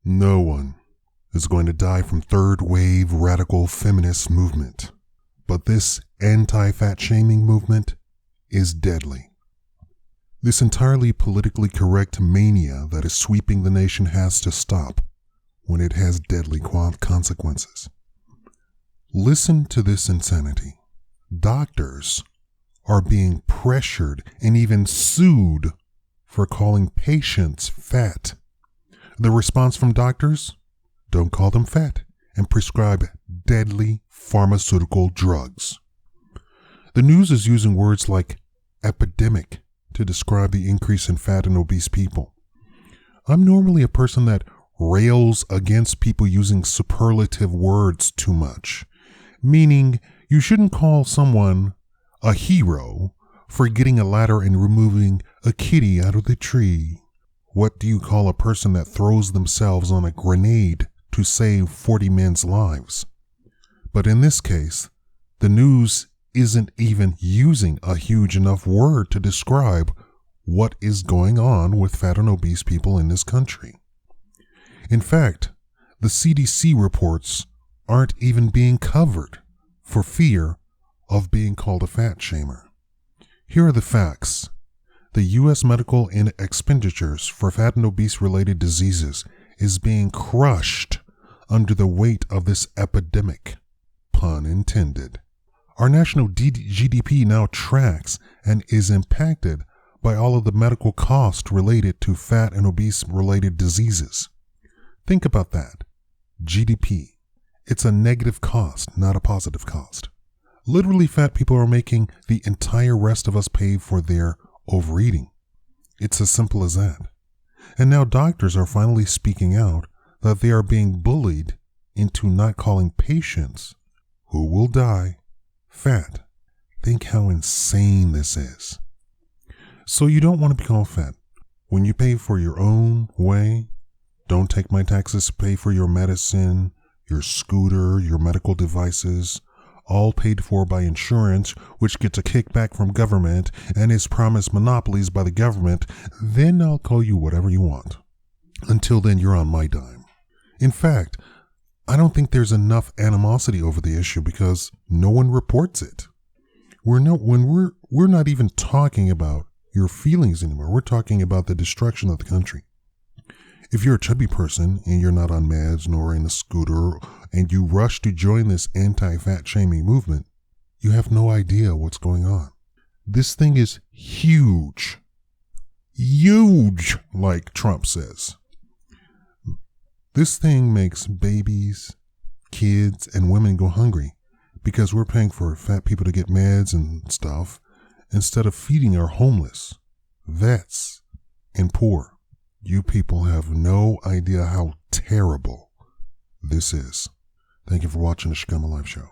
No one is going to die from third-wave radical feminist movement, but this anti-fat shaming movement is deadly. This entirely politically correct mania that is sweeping the nation has to stop when it has deadly consequences. Listen to this insanity. Doctors are being pressured and even sued for calling patients fat. The response from doctors? Don't call them fat and prescribe deadly pharmaceutical drugs. The news is using words like epidemic to describe the increase in fat and obese people. I'm normally a person that rails against people using superlative words too much, meaning you shouldn't call someone a hero for getting a ladder and removing a kitty out of the tree. What do you call a person that throws themselves on a grenade to save 40 men's lives? But in this case, the news isn't even using a huge enough word to describe what is going on with fat and obese people in this country. In fact, the CDC reports aren't even being covered for fear of being called a fat shamer. Here are the facts. The U.S. medical expenditures for fat and obese related diseases is being crushed under the weight of this epidemic. Pun intended. Our national GDP now tracks and is impacted by all of the medical costs related to fat and obese related diseases. Think about that. GDP. It's a negative cost, not a positive cost. Literally, fat people are making the entire rest of us pay for their overeating. It's as simple as that. And now doctors are finally speaking out that they are being bullied into not calling patients who will die fat. Think how insane this is. So you don't want to be called fat. When you pay for your own way, don't take my taxes to pay for your medicine, your scooter, your medical devices, all paid for by insurance, which gets a kickback from government and is promised monopolies by the government, then I'll call you whatever you want. Until then, you're on my dime. In fact, I don't think there's enough animosity over the issue because no one reports it. We're not even talking about your feelings anymore. We're talking about the destruction of the country. If you're a chubby person and you're not on meds nor in a scooter and you rush to join this anti-fat shaming movement, you have no idea what's going on. This thing is huge. Huge, like Trump says. This thing makes babies, kids, and women go hungry because we're paying for fat people to get meds and stuff instead of feeding our homeless, vets, and poor. You people have no idea how terrible this is. Thank you for watching the Shikama Live Show.